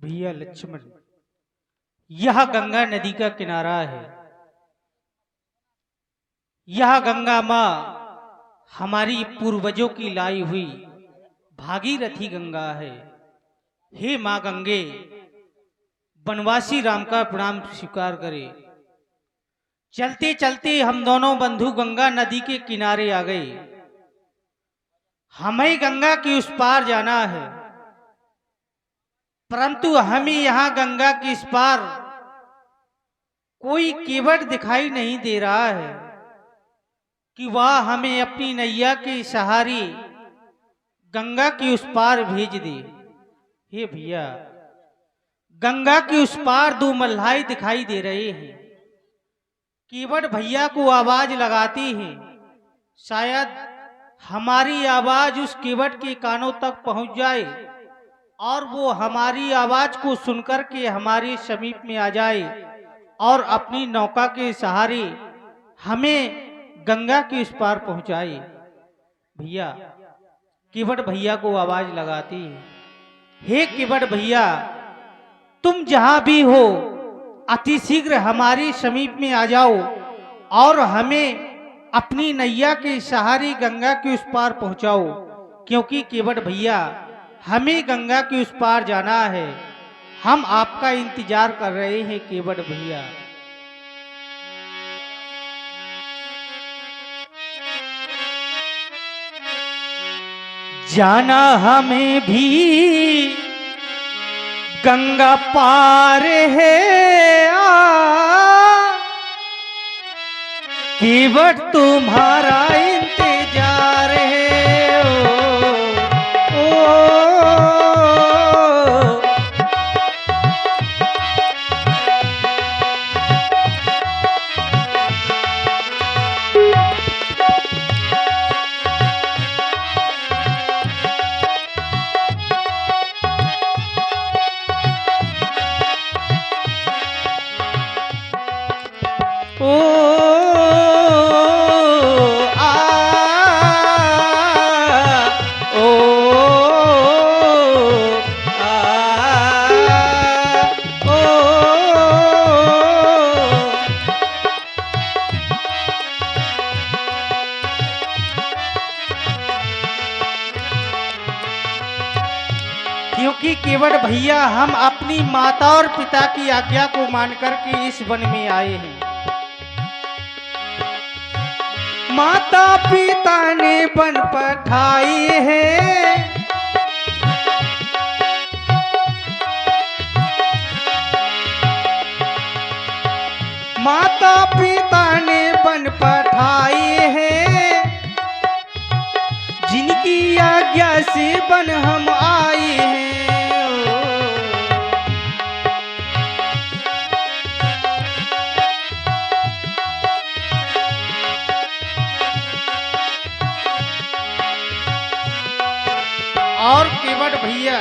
भैया लक्ष्मण, यह गंगा नदी का किनारा है। यह गंगा माँ हमारी पूर्वजों की लाई हुई भागीरथी गंगा है। हे माँ गंगे, वनवासी राम का प्रणाम स्वीकार करे। चलते चलते हम दोनों बंधु गंगा नदी के किनारे आ गए। हमें गंगा के उस पार जाना है, परंतु हमें यहाँ गंगा के इस पार कोई केवट दिखाई नहीं दे रहा है कि वह हमें अपनी नैया के सहारे गंगा के उस पार भेज दे। हे भैया, गंगा के उस पार दो मल्हाई दिखाई दे रहे हैं। केवट भैया को आवाज लगाती हैं। शायद हमारी आवाज उस केवट के कानों तक पहुंच जाए और वो हमारी आवाज को सुनकर के हमारे समीप में आ जाए और अपनी नौका के सहारे हमें गंगा के उस पार पहुंचाए। भैया, केवट भैया को आवाज लगाती है। हे केवट भैया, तुम जहां भी हो अति शीघ्र हमारे समीप में आ जाओ और हमें अपनी नैया के सहारे गंगा के उस पार पहुंचाओ, क्योंकि केवट भैया हमें गंगा के उस पार जाना है। हम आपका इंतजार कर रहे हैं केवट भैया। जाना हमें भी गंगा पार है, केवट तुम्हारा इंतजार है। क्योंकि केवट भैया हम अपनी माता और पिता की आज्ञा को मान करके इस वन में आए हैं। माता पिता ने वन पठाई है, माता पिता ने वन पठाई है, जिनकी आज्ञा से वन हम आए हैं। और केवट भैया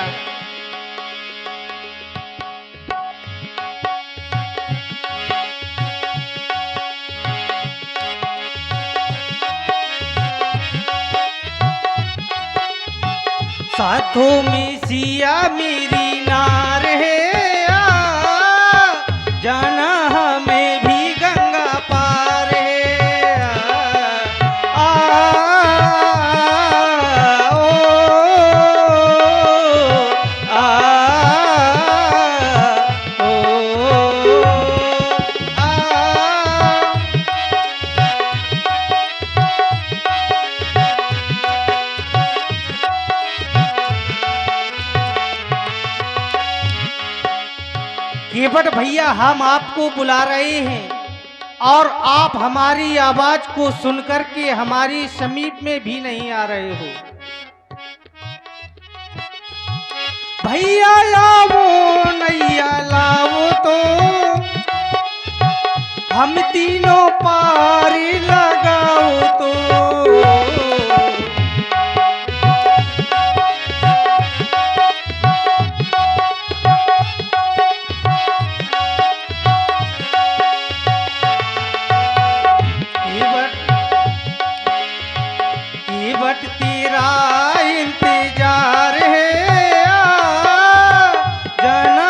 साथों में सिया मेरी नार है, जाना हमें भी गंगा पार है। केवट भैया, हम आपको बुला रहे हैं और आप हमारी आवाज को सुनकर के हमारी समीप में भी नहीं आ रहे हो। भैया लाओ नैया लाओ तो हम तीनों पार लगाओ तो। केवट तेरा इंतजार है, जाना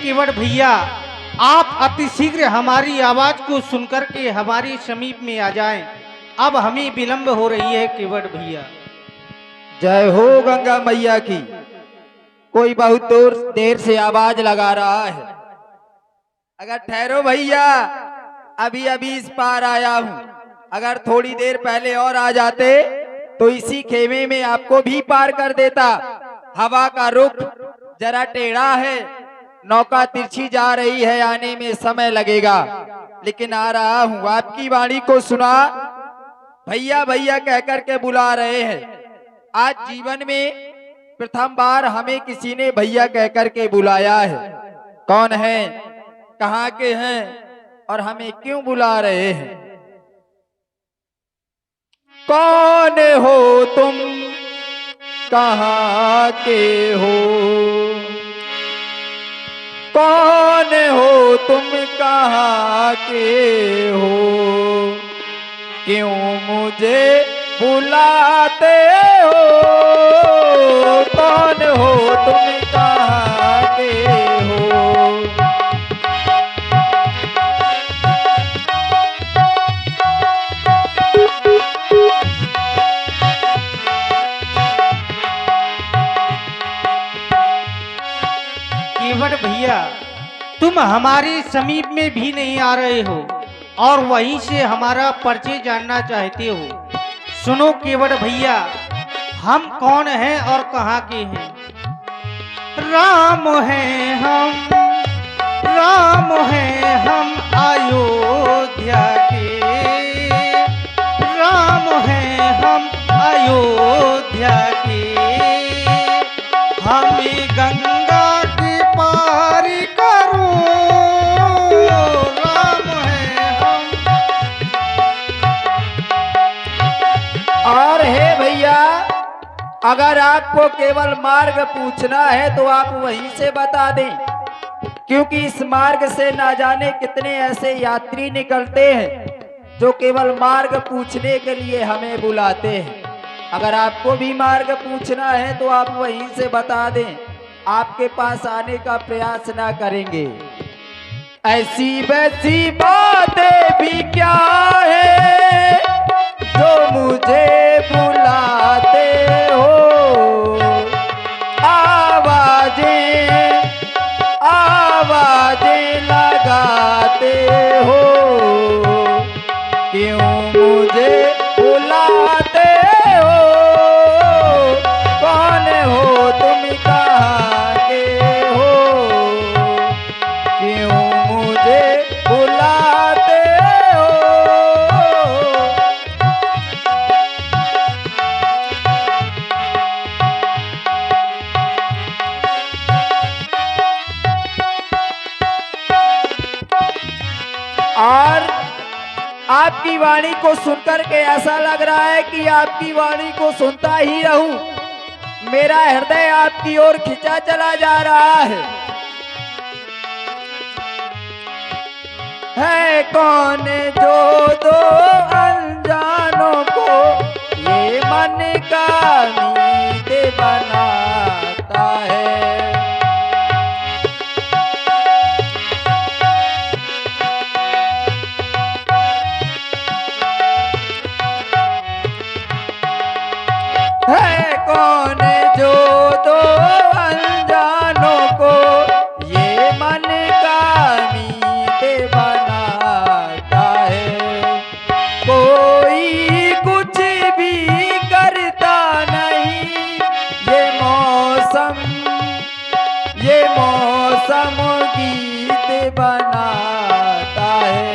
केवट भैया, आप अति शीघ्र हमारी आवाज को सुनकर के हमारे समीप में आ जाएं। अब हमें विलंब हो रही है केवट भैया। जय हो गंगा मैया की। कोई बहुत देर से आवाज लगा रहा है। अगर ठहरो भैया, अभी अभी इस पार आया हूँ। अगर थोड़ी देर पहले और आ जाते तो इसी खेमे में आपको भी पार कर देता। हवा का रुख जरा टेढ़ा है, नौका तिरछी जा रही है, आने में समय लगेगा, लेकिन आ रहा हूँ। आपकी वाणी को सुना, भैया भैया कहकर के बुला रहे हैं। आज जीवन में प्रथम बार हमें किसी ने भैया कहकर के बुलाया है। कौन है, कहाँ के हैं और हमें क्यों बुला रहे हैं? कौन हो तुम, कहाँ के हो? कौन हो तुम, कहाँ के हो? क्यों मुझे बुलाते हो? कौन हो तुम, कहाँ के हो? केवट भैया, तुम हमारे समीप में भी नहीं आ रहे हो और वहीं से हमारा परिचय जानना चाहते हो। सुनो केवट भैया, हम कौन हैं और कहाँ के हैं। राम हैं हम, राम हैं हम अयोध्या के, राम हैं हम अयोध्या के। हमें गंगा के पार करो, राम हैं हम। और है भैया, अगर आपको केवल मार्ग पूछना है तो आप वहीं से बता दें, क्योंकि इस मार्ग से ना जाने कितने ऐसे यात्री निकलते हैं जो केवल मार्ग पूछने के लिए हमें बुलाते हैं। अगर आपको भी मार्ग पूछना है तो आप वहीं से बता दें, आपके पास आने का प्रयास ना करेंगे। ऐसी वैसी बातें भी क्या है जो मुझे बुलाते हो? आवाजें आवाजें लगाते हो, क्यों मुझे बुलाते हो? कौन हो तुम, कहाँ के हो? क्यों मुझे बुलाते हो? और आपकी वाणी को सुनकर के ऐसा लग रहा है कि आपकी वाणी को सुनता ही रहूं। मेरा हृदय आपकी ओर खिंचा चला जा रहा है कौन जो दो अनजानों को ये मन का मीत बनाता है? है कौन जो दो अनजानों को ये मन का मीत बनाता है? कोई कुछ भी करता नहीं, ये मौसम गीत बनाता है।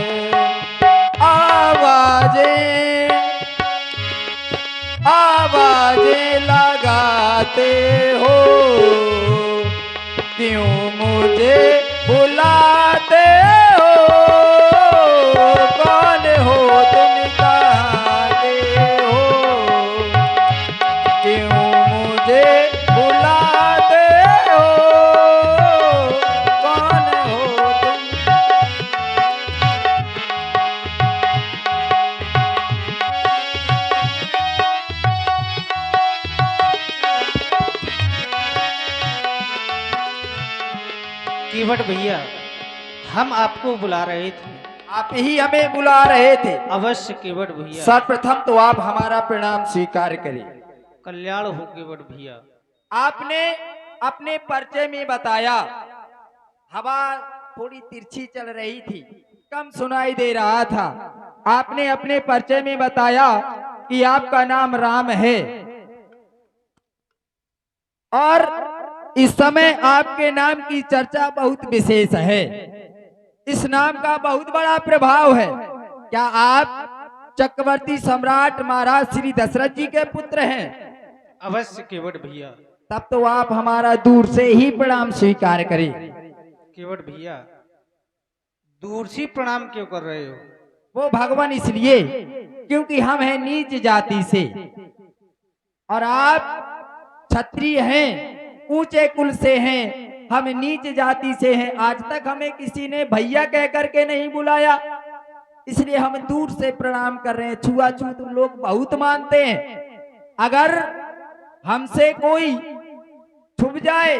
आवाजें लगाते हो, क्यों मुझे बुलाते हो? कौन हो तुम, कहाँ के हो? क्यों मुझे बुलाते हो? कौन हो तुम? केवट भैया, हम आपको बुला रहे थे। आप ही हमें बुला रहे थे। अवश्य केवट भैया। सर्वप्रथम तो आप हमारा प्रणाम स्वीकार करें। कल्याण हो केवट भैया। आपने अपने परिचय में बताया, हवा थोड़ी तिरछी चल रही थी, कम सुनाई दे रहा था। आपने अपने परिचय में बताया कि आपका नाम राम है और इस समय आपके नाम की चर्चा बहुत विशेष है। इस नाम का बहुत बड़ा प्रभाव है। क्या आप चक्रवर्ती सम्राट महाराज श्री दशरथ जी के पुत्र हैं? अवश्य केवट भैया। तब तो आप हमारा दूर से ही प्रणाम स्वीकार करें। केवट भैया, दूर से प्रणाम क्यों कर रहे हो? वो भगवान इसलिए क्योंकि हम हैं नीच जाति से और आप क्षत्रिय हैं, ऊंचे कुल से हैं, हम नीच जाति से हैं। आज तक हमें किसी ने भैया कह करके नहीं बुलाया, इसलिए हम दूर से प्रणाम कर रहे हैं। छुआछूत लोग बहुत मानते हैं, अगर हमसे कोई छुप जाए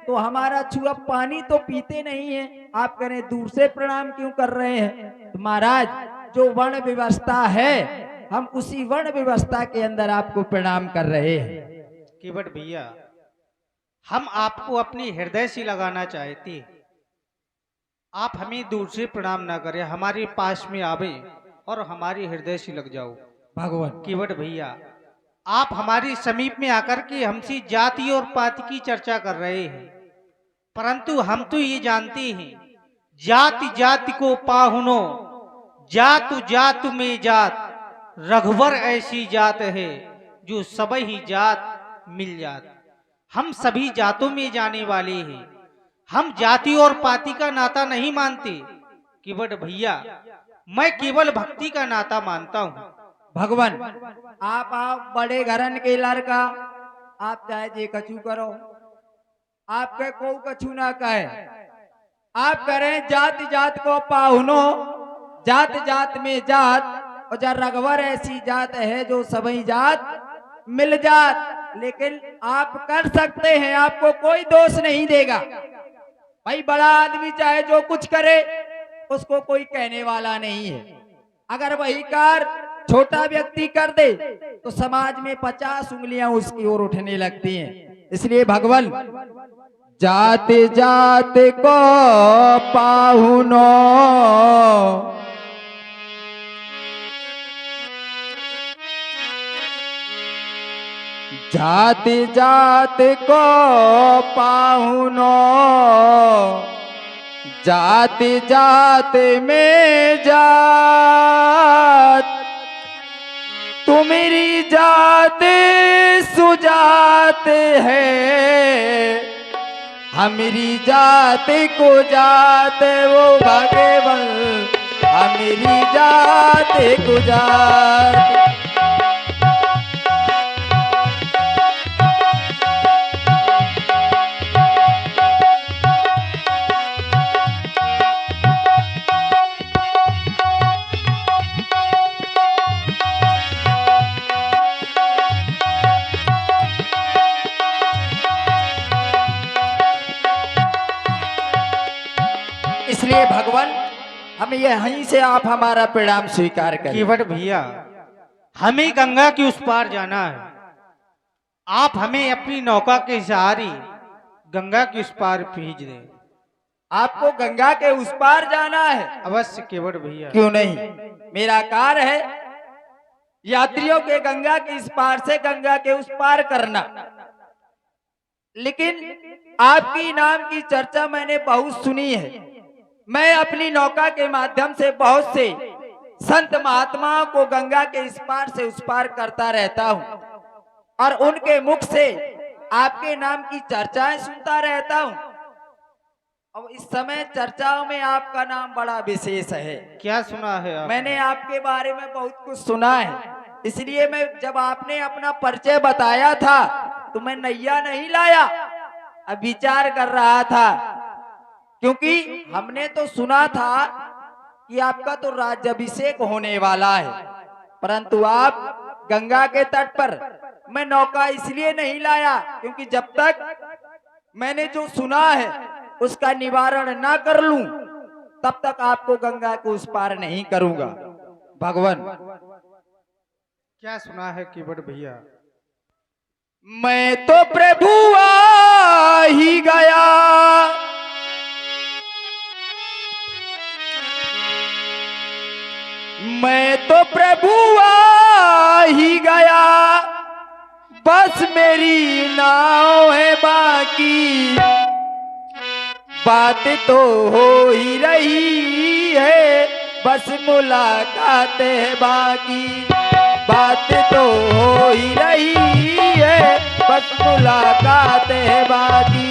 तो हमारा छुआ पानी तो पीते नहीं है। आप करें दूर से प्रणाम क्यों कर रहे हैं? तो महाराज, जो वर्ण व्यवस्था है, हम उसी वर्ण व्यवस्था के अंदर आपको प्रणाम कर रहे हैं। केवट भैया, हम आपको अपनी हृदय से लगाना चाहते। आप हमें दूर से प्रणाम ना करें, हमारे पास में आवे और हमारे हृदय से लग जाओ। भगवान केवट भैया, आप हमारे समीप में आकर के हमसे जाति और पाति की चर्चा कर रहे हैं, परंतु हम तो ये जानते हैं, जाति जाति को पाहुनो, जातु जातु में जात, रघुवर ऐसी जात है जो सब ही जात मिल जात। हम सभी जातों में जाने वाले हैं, हम जाति और पाति का नाता नहीं मानते। केवट भैया, मैं केवल भक्ति का नाता मानता हूँ। भगवान, आप बड़े घरन के लड़का, आप चाहे जे कछु करो, आपके को कछु ना कहे। आप करें जात जात को पाहुनो, जात जात में जात, और जा रघुवर ऐसी जात है जो सभी जात मिल जात। लेकिन आप कर सकते हैं, आपको कोई दोष नहीं देगा। भाई, बड़ा आदमी चाहे जो कुछ करे, उसको कोई कहने वाला नहीं है। अगर वही कार छोटा व्यक्ति कर दे तो समाज में 50 उंगलियां उसकी ओर उठने लगती हैं। इसलिए भगवान, जात जात को पाहुनो, जात जात को पाहुनो, जात जात में जात, तुम्हारी जात सुजात है, हमारी जात को जात वो भगवान, हमारी जात को जात। इसलिए भगवान, हम यहीं से आप हमारा प्रणाम स्वीकार करें। केवट भैया, हमें गंगा के उस पार जाना है। आप हमें अपनी नौका के सहारे गंगा के उस पार भेज दें। आपको गंगा के उस पार जाना है? अवश्य केवट भैया। क्यों नहीं, मेरा कार्य है यात्रियों के गंगा के इस पार से गंगा के उस पार करना। लेकिन आपकी नाम की चर्चा मैंने बहुत सुनी है। मैं अपनी नौका के माध्यम से बहुत से संत महात्माओं को गंगा के इस पार से उस पार करता रहता हूँ और उनके मुख से आपके नाम की चर्चाएं सुनता रहता हूँ। अब इस समय चर्चाओं में आपका नाम बड़ा विशेष है। क्या सुना है आप? मैंने आपके बारे में बहुत कुछ सुना है, इसलिए मैं जब आपने अपना परिचय बताया था तो मैं नैया नहीं लाया, अब विचार कर रहा था, क्योंकि हमने तो सुना था कि आपका तो राज्याभिषेक होने वाला है, परंतु आप गंगा के तट पर, मैं नौका इसलिए नहीं लाया क्योंकि जब तक मैंने जो सुना है उसका निवारण ना कर लूं तब तक आपको गंगा को उस पार नहीं करूंगा। भगवान, क्या सुना है केवट भैया? मैं तो प्रभु आ ही गया, मैं तो प्रभु आ ही गया, बस मेरी नाव है बाकी, बात तो हो ही रही है, बस मुलाकात है बाकी, बात तो हो ही रही है, बस मुलाकात है बाकी।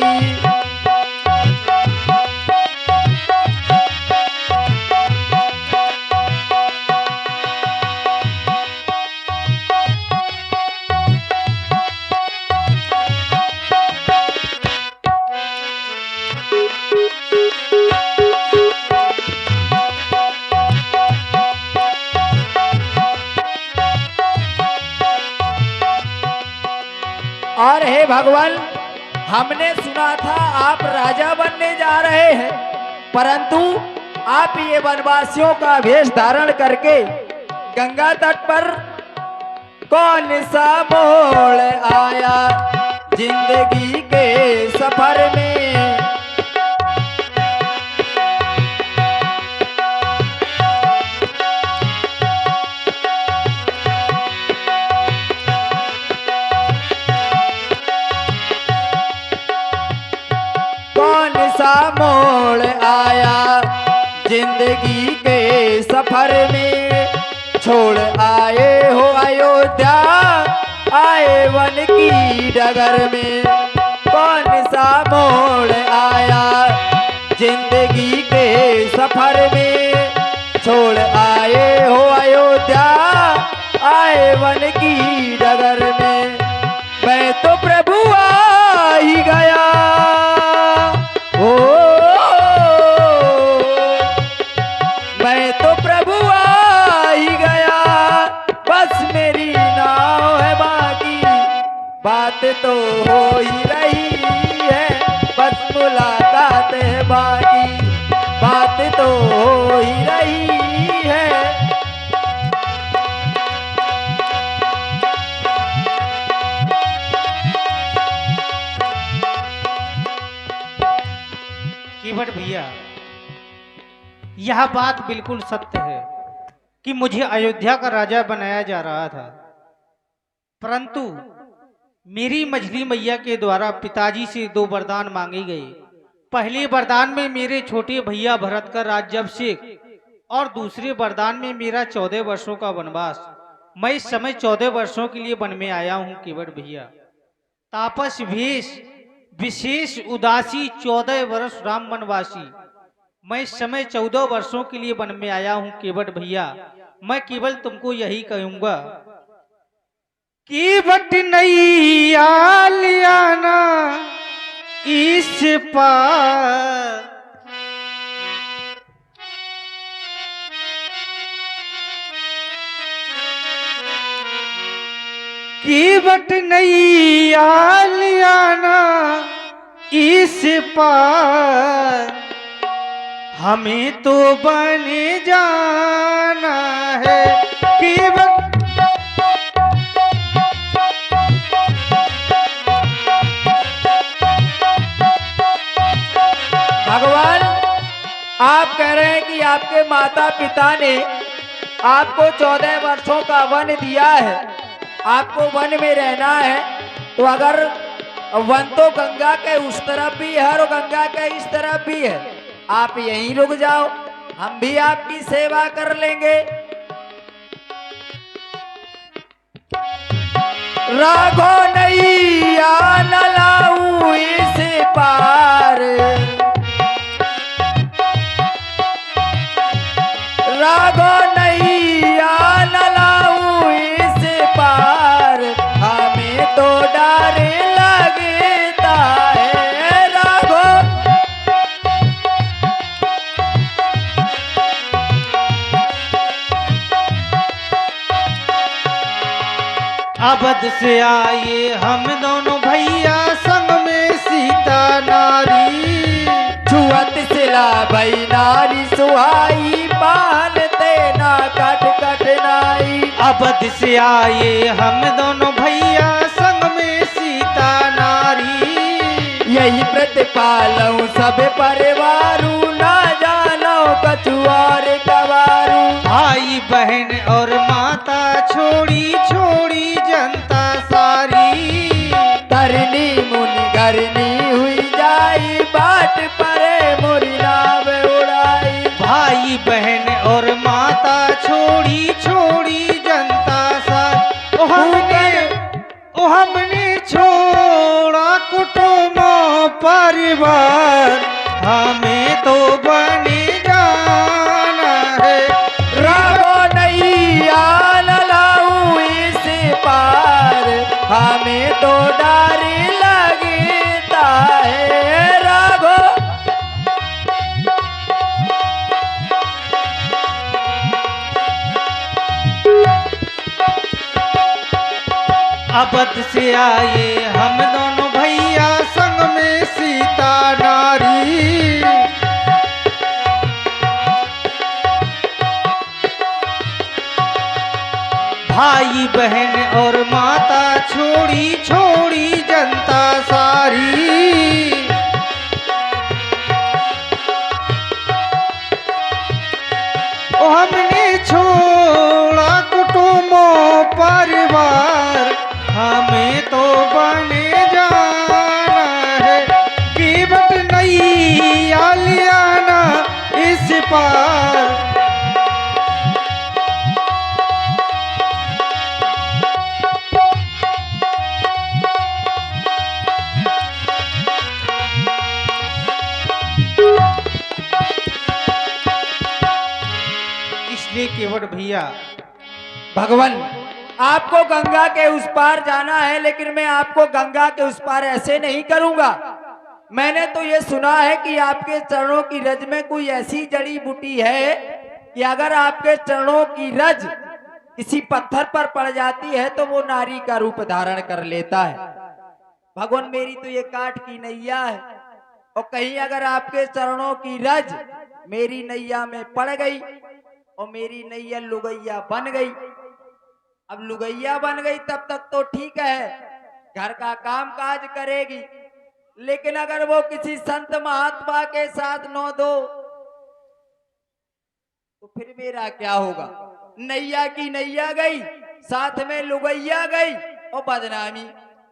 और हे भगवान, हमने सुना था आप राजा बनने जा रहे हैं, परंतु आप ये वनवासियों का वेश धारण करके गंगा तट पर कौन सा मोड़ आया जिंदगी के सफर में। मोड़ आया जिंदगी के सफर में, छोड़ आए हो अयोध्या आए वन की डगर में, कौन सा मोड़ आया जिंदगी के सफर में, छोड़ आए हो अयोध्या आए वन की डगर में, मैं तो प्रभु आ ही गया, ओ मैं तो प्रभु आ ही गया, बस मेरी नाव है बाकी, बात तो हो ही रही है, बस मुलाकात है बाकी, बात तो हो ही रही है। केवट भैया, यह बात बिल्कुल सत्य है कि मुझे अयोध्या का राजा बनाया जा रहा था, परंतु मेरी मछली मैया के द्वारा पिताजी से 2 वरदान मांगे गए। पहले वरदान में मेरे छोटे भैया भरत का राज्याभिषेक और दूसरे वरदान में मेरा 14 वर्षों का वनवास। मैं इस समय 14 वर्षों के लिए वन में आया हूँ केवट भैया। तापस भेष विशेष उदासी 14 वर्ष राम वनवासी। मैं इस समय 14 वर्षों के लिए वन में आया हूँ केवट भैया। मैं केवल तुमको यही कहूंगा केवट नैया लियाना इस पार, केवट नैया लियाना इस पार, हमें तो बने जाना है केवट। भगवान, आप कह रहे हैं कि आपके माता पिता ने आपको 14 वर्षों का वन दिया है, आपको वन में रहना है, तो अगर वन तो गंगा के उस तरफ भी है और गंगा के इस तरफ भी है, आप यहीं रुक जाओ, हम भी आपकी सेवा कर लेंगे। राघो नैया न लाऊं इस पार, राघो नैया न लाऊं इस पार, हमें तो डर लगता है राघो। अवध से आए हम दोनों भैया, संग में सीता नारी। अवध से आए हम दोनों भैया संग में सीता नारी। यही प्रतिपालऊ सब परिवारू ना जानो कछुआर कवारू। भाई बहन और माता छोड़ी छोड़ी जनता सारी। तरनी मुनि घरनी हुई जाई बाट परे मोरी नाव उड़ाई। भाई बहन और माता छोड़ी छोड़ी जनता सारी। ओ हमने छोड़ा कुटुंब परिवार, हमें तो बने जाना है। रागो नैया ललाऊ इस पार, हमें तो डर लगता है। रागो अवध से आए हम दोनों भैया संग में सीता नारी। भाई बहन और माता छोड़ी छोड़ी जनता सारी। ओ हमने छोड़ा कुटुंब परिवार, हमें तो बने जाना है। कीमत नहीं आलियाना इस पार। इसलिए केवट भैया भगवान, आपको गंगा के उस पार जाना है, लेकिन मैं आपको गंगा के उस पार ऐसे नहीं करूंगा। मैंने तो ये सुना है कि आपके चरणों की रज में कोई ऐसी जड़ी बूटी है कि अगर आपके चरणों की रज किसी पत्थर पर पड़ जाती है तो वो नारी का रूप धारण कर लेता है। भगवान, मेरी तो ये काठ की नैया है, और कहीं अगर आपके चरणों की रज मेरी नैया में पड़ गई और मेरी नैया लुगैया बन गई। अब लुगैया बन गई तब तक तो ठीक है, घर का काम काज करेगी, लेकिन अगर वो किसी संत महात्मा के साथ न दो तो फिर मेरा क्या होगा। नैया की नैया गई, साथ में लुगैया गई और बदनामी।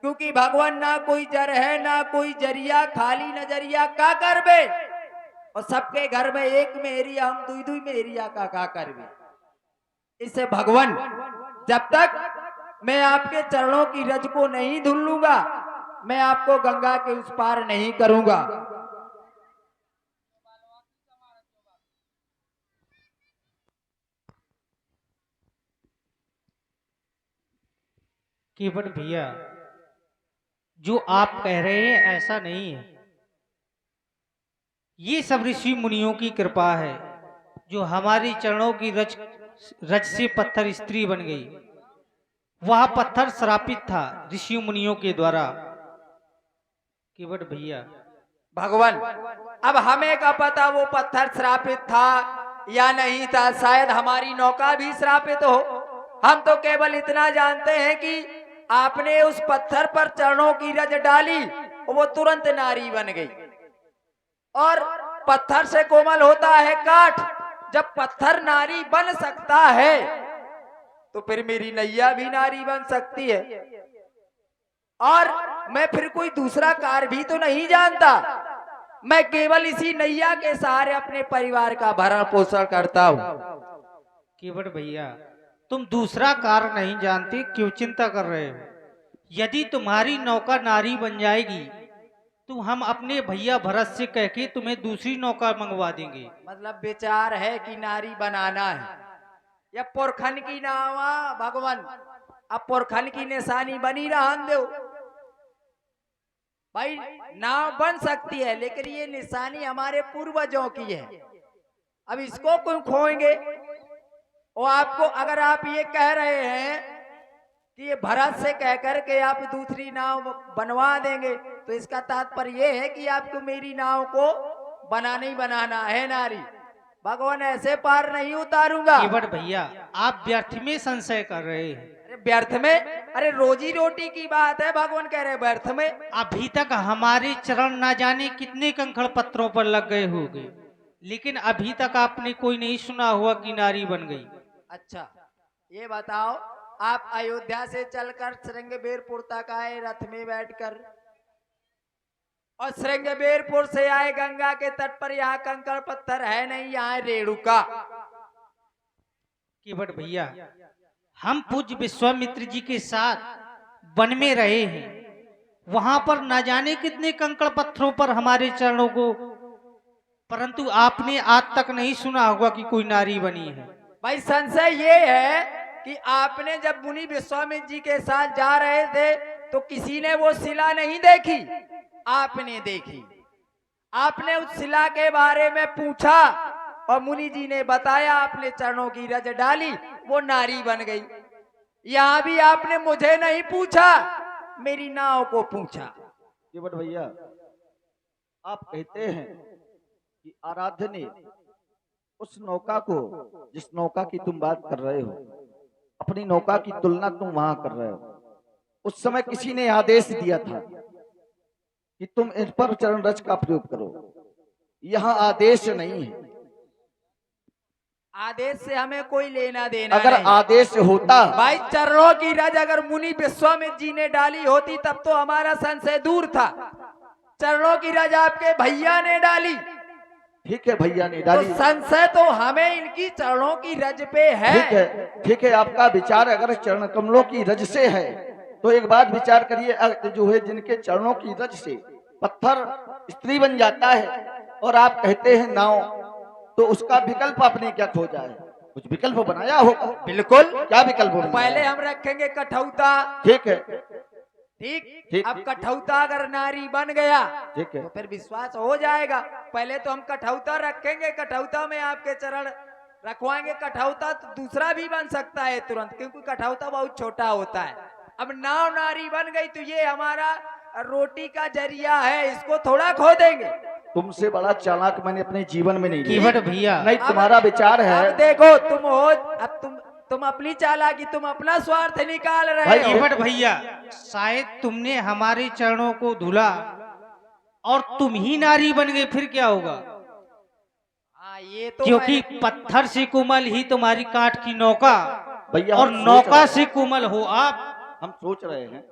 क्योंकि भगवान ना कोई जर है ना कोई जरिया, खाली नजरिया का करबे, और सबके घर में एक मेहरिया, हम दुई दुई मेहरिया का करबे। इससे भगवान, जब तक मैं आपके चरणों की रज को नहीं धुल लूंगा, मैं आपको गंगा के उस पार नहीं करूंगा। केवट भैया, जो आप कह रहे हैं ऐसा नहीं है। ये सब ऋषि मुनियों की कृपा है, जो हमारी चरणों की रज रज से पत्थर स्त्री बन गई। वह पत्थर श्रापित था ऋषि मुनियों के द्वारा। केवट भैया, भगवान, अब हमें क्या पता वो पत्थर श्रापित था या नहीं था, शायद हमारी नौका भी श्रापित हो। हम तो केवल इतना जानते हैं कि आपने उस पत्थर पर चरणों की रज डाली, वो तुरंत नारी बन गई। और पत्थर से कोमल होता है काठ, जब पत्थर नारी बन सकता है तो फिर मेरी नैया भी नारी बन सकती है। और मैं फिर कोई दूसरा कार्य भी तो नहीं जानता, मैं केवल इसी नैया के सहारे अपने परिवार का भरण पोषण करता हूँ। केवट भैया, तुम दूसरा कार्य नहीं जानते, क्यों चिंता कर रहे हो? यदि तुम्हारी नौका नारी बन जाएगी तो हम अपने भैया भरत से कह के तुम्हें दूसरी नौका मंगवा देंगे। मतलब विचार है कि नारी बनाना है या पुरखन की नावा। भगवान, अब पुरखन की निशानी बनी रहन दो भाई, नाव बन सकती है, लेकिन ये निशानी हमारे पूर्वजों की है, अब इसको क्यों खोएंगे। और आपको, अगर आप ये कह रहे हैं कि ये भरत से कह करके आप दूसरी नाव बनवा देंगे, तो इसका तात्पर्य ये है कि आपको मेरी नाव को बनाना ही बनाना है नारी। भगवान ऐसे पार नहीं उतारूंगा। केवट भैया, आप व्यर्थ में संशय कर रहे हैं। अरे व्यर्थ में? अरे रोजी रोटी की बात है, भगवान कह रहे व्यर्थ में? अभी तक हमारे चरण ना जाने कितने कंकड़ पत्थरों पर लग गए होंगे, लेकिन अभी तक आपने कोई नहीं सुना हुआ कि नारी बन गई। अच्छा ये बताओ, आप अयोध्या से चलकर श्रृंगबेरपुर तक आए रथ में बैठकर, और श्रृंगबेरपुर से आए गंगा के तट पर, यहाँ कंकड़ पत्थर है नहीं, यहाँ रेणुका। केवट भैया, हम पूज्य विश्वामित्र जी के साथ वन में रहे हैं, वहां पर न जाने कितने कंकड़ पत्थरों पर हमारे चरणों को, परंतु आपने आज तक नहीं सुना होगा कि कोई नारी बनी है। भाई संशय ये है कि आपने जब मुनि विश्वामित्र जी के साथ जा रहे थे तो किसी ने वो शिला नहीं देखी, आपने देखी। आपने उस शिला के बारे में पूछा और मुनि जी ने बताया, आपने चरणों की रज डाली, वो नारी बन गई। यहाँ भी आपने मुझे नहीं पूछा, मेरी नाव को पूछा। केवट भैया, आप कहते हैं कि आराध्य ने उस नौका को, जिस नौका की तुम बात कर रहे हो, अपनी नौका की तुलना तुम वहां कर रहे हो, उस समय किसी ने आदेश दिया था कि तुम इन पर चरण रज का प्रयोग करो। यहाँ आदेश नहीं है। आदेश से हमें कोई लेना देना अगर नहीं। आदेश होता, भाई चरणों की रज अगर मुनि विश्वामित्र जी ने डाली होती तब तो हमारा संशय दूर था। चरणों की रज आपके भैया ने डाली, ठीक है भैया ने तो डाली, संशय तो हमें इनकी चरणों की रज पे है। ठीक है, आपका विचार अगर चरण कमलों की रज से है तो एक बात विचार करिए, जो है जिनके चरणों की रज से पत्थर स्त्री बन जाता है और आप कहते हैं नाव, तो उसका विकल्प आपने क्या खोजा है? कुछ विकल्प बनाया होगा। बिल्कुल। क्या विकल्प बनाया? पहले हम रखेंगे कठौता। ठीक है, ठीक। अब कठौता अगर नारी बन गया ठीक है, तो फिर विश्वास हो जाएगा। पहले तो हम कठौता रखेंगे, कठौता में आपके चरण रखवाएंगे। कठौता तो दूसरा भी बन सकता है तुरंत, क्योंकि कठौता बहुत छोटा होता है। अब नाव नारी बन गई तो ये हमारा रोटी का जरिया है, इसको थोड़ा खो देंगे। तुमसे बड़ा चालाक मैंने अपने जीवन में नहीं केवट देखा। भैया, नहीं, तुम्हारा विचार है। अब देखो तुम हो, अब तुम अपनी चालाकी, तुम अपना स्वार्थ निकाल रहे हो। केवट भैया, शायद तुमने हमारे चरणों को धुला और तुम ही नारी बन गए, फिर क्या होगा? ये तो क्योंकि पत्थर से कोमल ही तुम्हारी काठ की नौका, भैया और हम सोच नौका रहे से कोमल हो आप। हम सोच रहे हैं,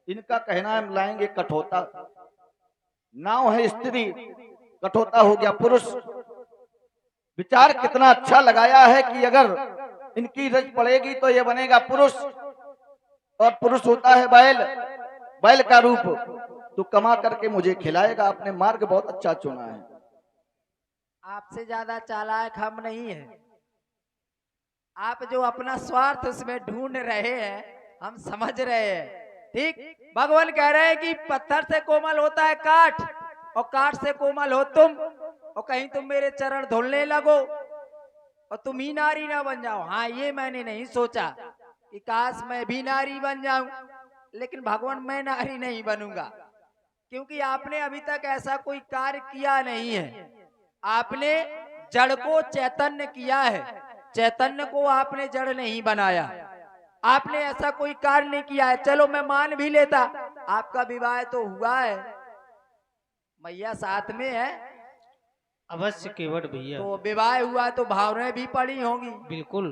इनका कहना है हम लाएंगे कठौता, नाव है स्त्री, कठौता हो गया पुरुष। विचार कितना अच्छा लगाया है कि अगर इनकी रज पड़ेगी तो ये बनेगा पुरुष, और पुरुष होता है बैल, बैल का रूप, तो कमा करके मुझे खिलाएगा। आपने मार्ग बहुत अच्छा चुना है। आपसे ज्यादा चालाक हम नहीं है। आप जो अपना स्वार्थ उसमें ढूंढ रहे हैं हम समझ रहे हैं। ठीक, भगवान कह रहे हैं कि पत्थर से कोमल होता है काठ, और काठ से कोमल हो तुम, और कहीं तुम मेरे चरण धुलने लगो और तुम ही नारी ना बन जाओ। हाँ, ये मैंने नहीं सोचा कि काश मैं भी नारी बन जाऊं, लेकिन भगवान मैं नारी नहीं बनूंगा, क्योंकि आपने अभी तक ऐसा कोई कार्य किया नहीं है। आपने जड़ को चैतन्य किया है, चैतन्य को आपने जड़ नहीं बनाया। आपने ऐसा कोई कार्य नहीं किया है। चलो मैं मान भी लेता, आपका विवाह तो हुआ है, मैया साथ में है, अवश्य केवट भैया, तो विवाह हुआ तो भावरें भी पड़ी होंगी, बिल्कुल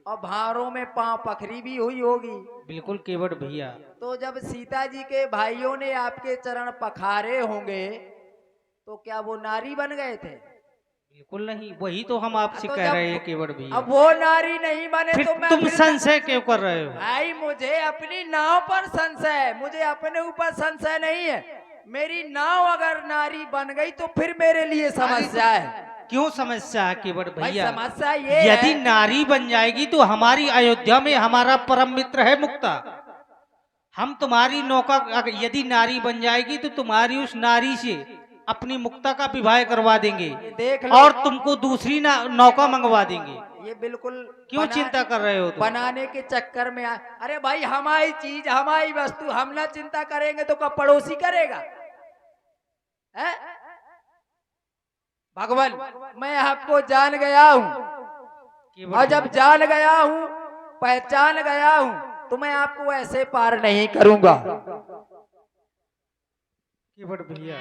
और भावरों में पांव पखरी भी हुई होगी। बिल्कुल केवट भैया। तो जब सीता जी के भाइयों ने आपके चरण पखारे होंगे तो क्या वो नारी बन गए थे? बिल्कुल नहीं, वही तो हम आपसे तो कह जब- रहे हैं केवट भैया। अब वो नारी नहीं बने फिर तो मैं तुम फिर- संशय क्यों कर रहे हो? भाई मुझे अपनी नाव पर संशय है, मुझे अपने ऊपर संशय नहीं है। मेरी नाव अगर नारी बन गई तो फिर मेरे लिए समस्या है। क्यों समस्या है केवट भाई भैया? समस्या ये यदि है, नारी बन जाएगी तो हमारी अयोध्या में हमारा परम मित्र है मुक्ता, हम तुम्हारी नौका, यदि नारी बन जाएगी तो तुम्हारी उस नारी से अपनी मुक्ता का विवाह करवा देंगे देख लो, और तुमको दूसरी नौका मंगवा देंगे। ये बिल्कुल क्यों चिंता कर रहे हो तुम? बनाने के चक्कर में अरे भाई हमारी चीज हमारी वस्तु हम ना चिंता करेंगे तो क्या पड़ोसी करेगा? है? भगवान मैं आपको जान गया हूँ, केवट और जब जान गया हूँ, पहचान गया हूँ, तो मैं आपको ऐसे पार नहीं करूंगा। केवट भैया